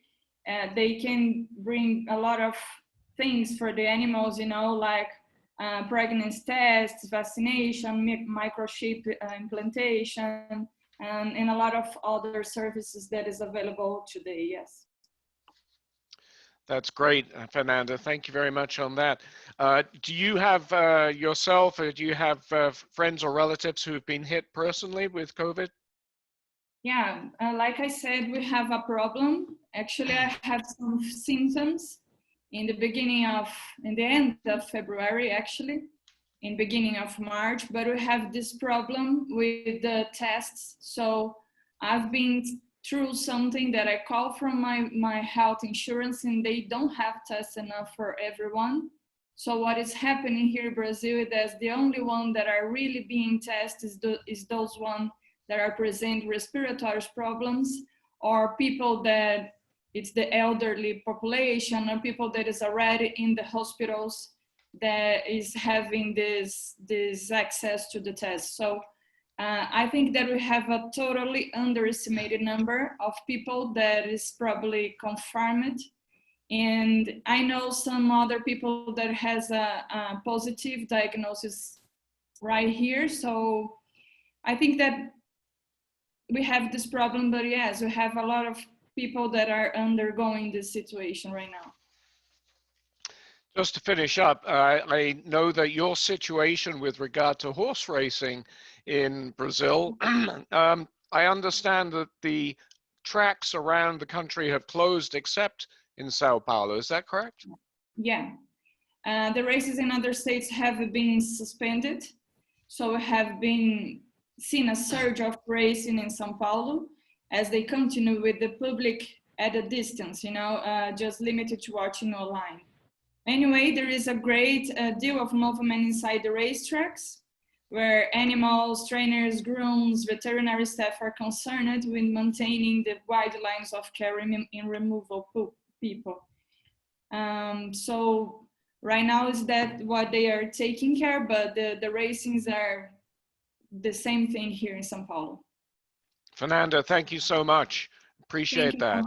They can bring a lot of things for the animals, you know, like pregnancy tests, vaccination, microchip implantation, and a lot of other services that is available today, yes. That's great, Fernanda. Thank you very much on that. Do you have yourself, or do you have friends or relatives who have been hit personally with COVID? Yeah, like I said, we have a problem. Actually, I had some symptoms in the end of February, actually, in beginning of March, but we have this problem with the tests. So I've been through something that I call from my health insurance, and they don't have tests enough for everyone. So what is happening here in Brazil is that the only one that are really being tested is those ones that are present respiratory problems, or people that it's the elderly population, or people that is already in the hospitals that is having this access to the test. So I think that we have a totally underestimated number of people that is probably confirmed. And I know some other people that has a positive diagnosis right here. So I think that we have this problem, but yes, we have a lot of people that are undergoing this situation right now. Just to finish up, I know that your situation with regard to horse racing in Brazil, I understand that the tracks around the country have closed except in Sao Paulo. Is that correct? Yeah. The races in other states have been suspended. So we have been seen a surge of racing in Sao Paulo as they continue with the public at a distance, you know, just limited to watching online. Anyway, there is a great deal of movement inside the racetracks. where animals, trainers, grooms, veterinary staff are concerned with maintaining the guidelines of care in removal people. So right now is that what they are taking care, but the racings are the same thing here in São Paulo. Fernanda, thank you so much. Appreciate that.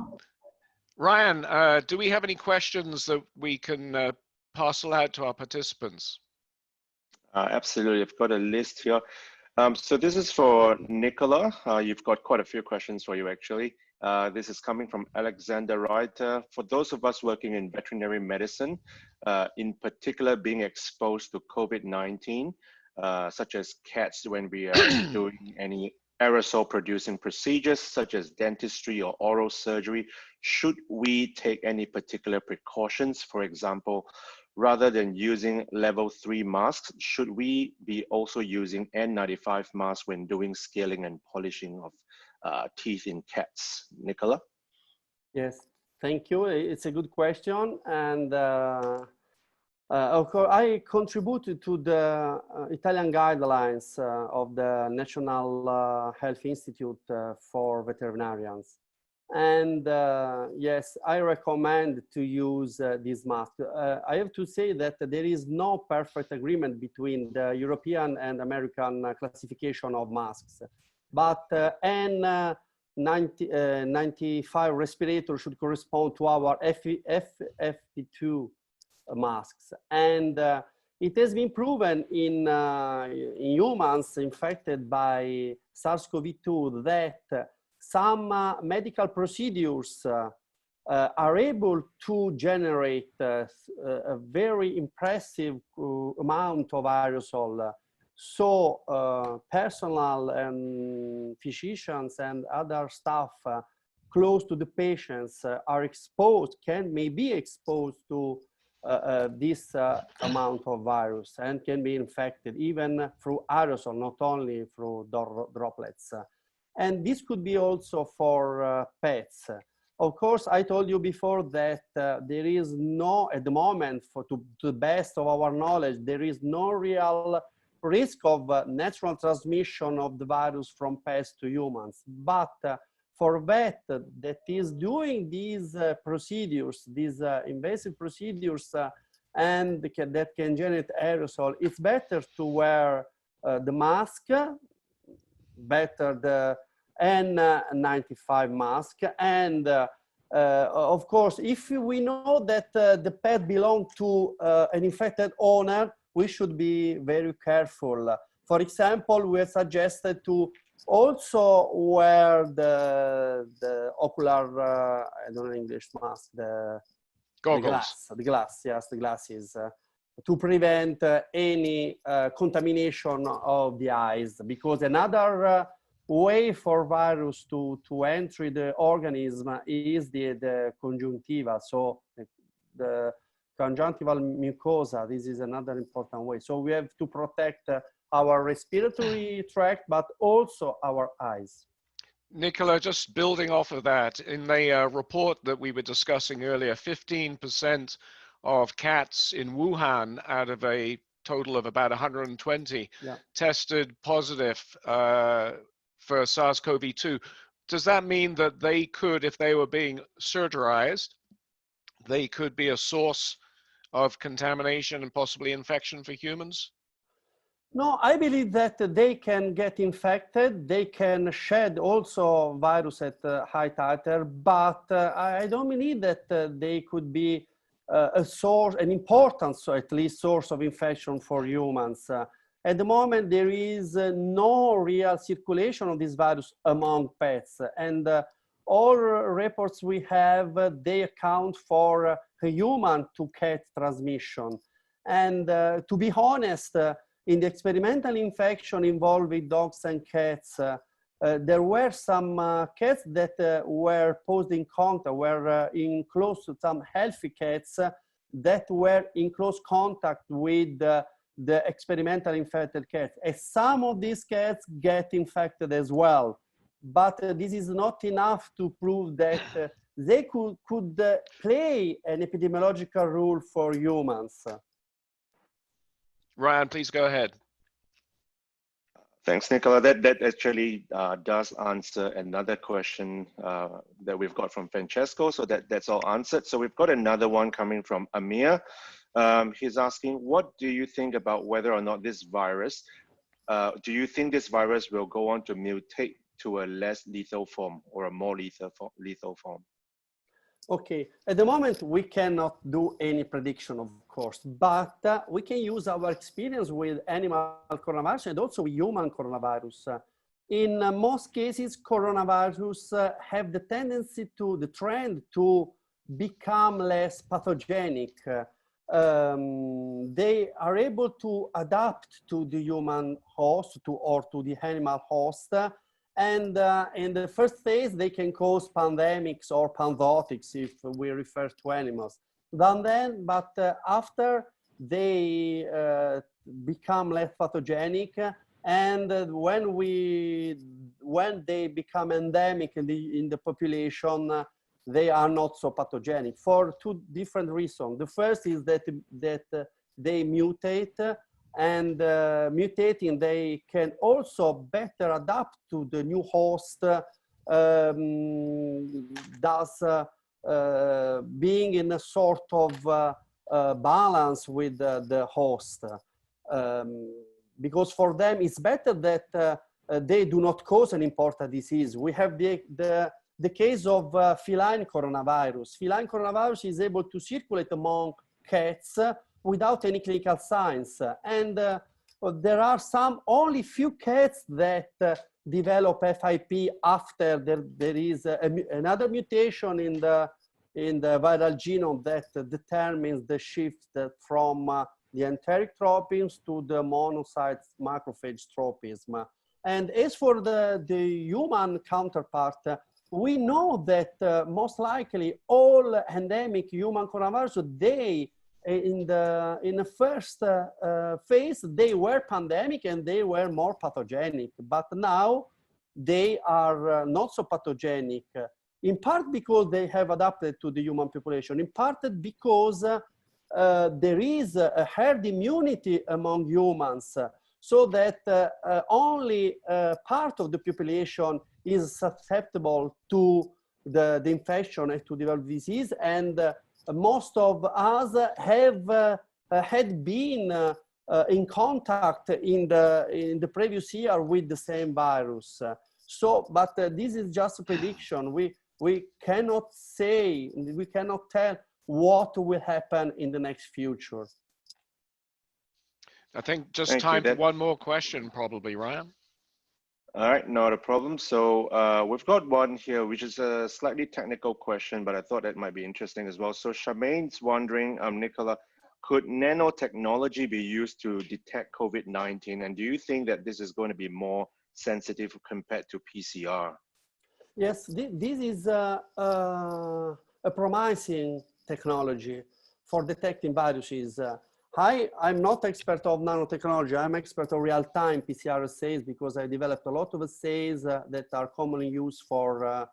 Ryan, do we have any questions that we can parcel out to our participants? Absolutely, I've got a list here. So this is for Nicola. You've got quite a few questions for you, actually. This is coming from Alexander Reiter. For those of us working in veterinary medicine, in particular being exposed to COVID-19, such as cats when we are doing any aerosol producing procedures such as dentistry or oral surgery, should we take any particular precautions? For example, rather than using level 3 masks, should we be also using N95 masks when doing scaling and polishing of teeth in cats? Nicola? Yes, thank you. It's a good question. And of course, I contributed to the Italian guidelines of the National Health Institute for veterinarians. And yes, I recommend to use this mask. I have to say that there is no perfect agreement between the European and American classification of masks. But N95 respirator should correspond to our FFP2 masks. And it has been proven in humans infected by SARS-CoV-2 that some medical procedures are able to generate a very impressive amount of aerosol. So personnel and physicians and other staff close to the patients are exposed, may be exposed to this amount of virus and can be infected even through aerosol, not only through droplets. And this could be also for pets. Of course, I told you before that there is no, at the moment, to the best of our knowledge, there is no real risk of natural transmission of the virus from pets to humans. But for vet that is doing these procedures, these invasive procedures, and that can generate aerosol, it's better to wear the mask, better the N95 mask. And of course, if we know that the pet belongs to an infected owner, we should be very careful. For example, we are suggested to also wear the ocular, I don't know English mask, the Goggles. The glass, yes, the glasses, to prevent any contamination of the eyes, because another way for virus to enter the organism is the conjunctiva, so the conjunctival mucosa. This is another important way. So we have to protect our respiratory tract, but also our eyes. Nicola, just building off of that, in the report that we were discussing earlier, 15% of cats in Wuhan out of a total of about 120 tested positive for SARS-CoV-2. Does that mean that they could, if they were being surgerized, they could be a source of contamination and possibly infection for humans? No, I believe that they can get infected. They can shed also virus at high titer, but I don't believe that they could be a source, an important, so at least source of infection for humans. At the moment, there is no real circulation of this virus among pets, and all reports we have, they account for a human to cat transmission. And to be honest, in the experimental infection involving dogs and cats, there were some cats that were posed in contact, were in close to some healthy cats that were in close contact with the experimental infected cats. And some of these cats get infected as well. But this is not enough to prove that they could play an epidemiological role for humans. Ryan, please go ahead. Thanks, Nicola. That actually does answer another question that we've got from Francesco. So that's all answered. So we've got another one coming from Amir. He's asking, what do you think about whether or not this virus, do you think this virus will go on to mutate to a less lethal form or a more lethal form? Okay, at the moment, we cannot do any prediction, of course, but we can use our experience with animal coronavirus and also with human coronavirus. In most cases, coronavirus have the tendency to, the trend to become less pathogenic. They are able to adapt to the human host or to the animal host. And in the first phase, they can cause pandemics or panzootics if we refer to animals. But after they become less pathogenic, and when they become endemic in the population, they are not so pathogenic for two different reasons. The first is that they mutate. And mutating, they can also better adapt to the new host, thus being in a sort of balance with the host. Because for them, it's better that they do not cause an important disease. We have the case of feline coronavirus. Feline coronavirus is able to circulate among cats without any clinical signs. And there are only few cats that develop FIP after there is another mutation in the viral genome that determines the shift from the enteric tropism to the monocyte macrophage tropism. And as for the human counterpart, we know that most likely all endemic human coronavirus, in the first phase, they were pandemic and they were more pathogenic, but now they are not so pathogenic, in part because they have adapted to the human population, in part because there is a herd immunity among humans, so that only part of the population is susceptible to the infection and to develop disease, and most of us have had been in contact in the previous year with the same virus. But this is just a prediction. We cannot say, we cannot tell what will happen in the next future. I think just time for one more question, probably, Ryan. All right, not a problem. So we've got one here, which is a slightly technical question, but I thought that might be interesting as well. So Charmaine's wondering, Nicola, could nanotechnology be used to detect COVID-19? And do you think that this is going to be more sensitive compared to PCR? Yes, this is a promising technology for detecting viruses. I'm not expert of nanotechnology. I'm expert of real-time PCR assays because I developed a lot of assays that are commonly used for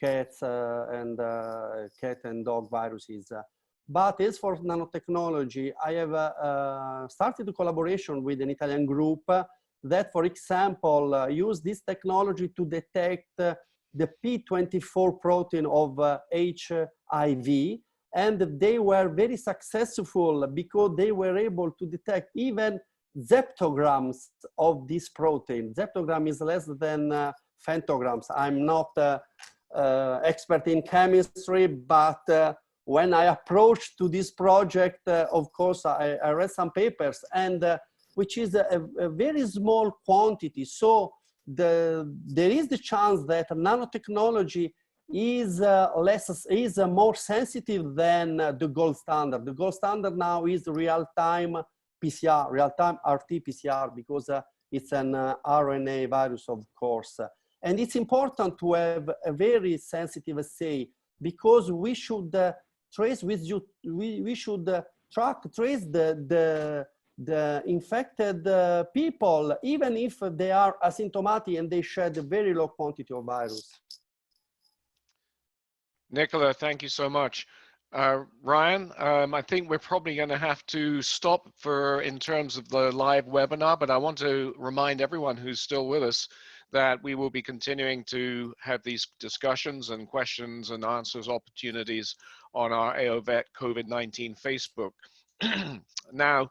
cats and cat and dog viruses. But as for nanotechnology, I have started a collaboration with an Italian group that, for example, use this technology to detect the P24 protein of HIV. And they were very successful because they were able to detect even zeptograms of this protein. Zeptogram is less than femtograms. I'm not expert in chemistry, but when I approached to this project, of course, I read some papers, and which is a very small quantity. So there is the chance that nanotechnology is more sensitive than the gold standard. The gold standard now is real-time PCR, real-time RT-PCR, because it's an RNA virus, of course. And it's important to have a very sensitive assay because we should trace trace the infected people, even if they are asymptomatic and they shed a very low quantity of virus. Nicola, thank you so much. Ryan, I think we're probably going to have to stop in terms of the live webinar, but I want to remind everyone who's still with us that we will be continuing to have these discussions and questions and answers opportunities on our AOVET COVID-19 Facebook. Now,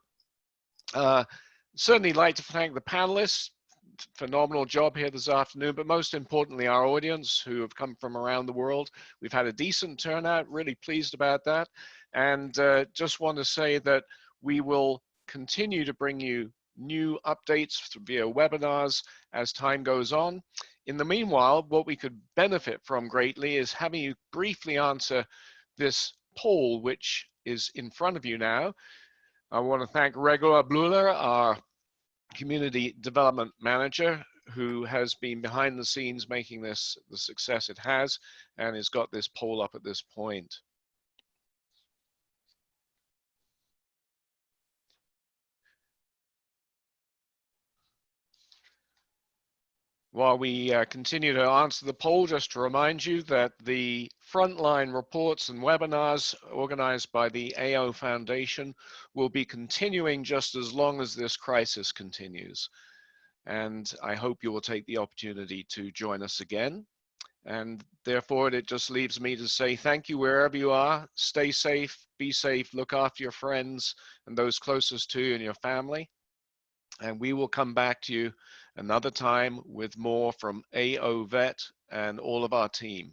certainly like to thank the panelists. Phenomenal job here this afternoon, but most importantly, our audience who have come from around the world. We've had a decent turnout, really pleased about that. And just want to say that we will continue to bring you new updates via webinars as time goes on. In the meanwhile, what we could benefit from greatly is having you briefly answer this poll, which is in front of you now. I want to thank Regula Bluler, our Community Development Manager, who has been behind the scenes making this the success it has, and has got this poll up at this point. While we continue to answer the poll, just to remind you that the frontline reports and webinars organized by the AO Foundation will be continuing just as long as this crisis continues. And I hope you will take the opportunity to join us again. And therefore, it just leaves me to say thank you wherever you are. Stay safe, be safe, look after your friends and those closest to you and your family. And we will come back to you another time with more from AO Vet and all of our team.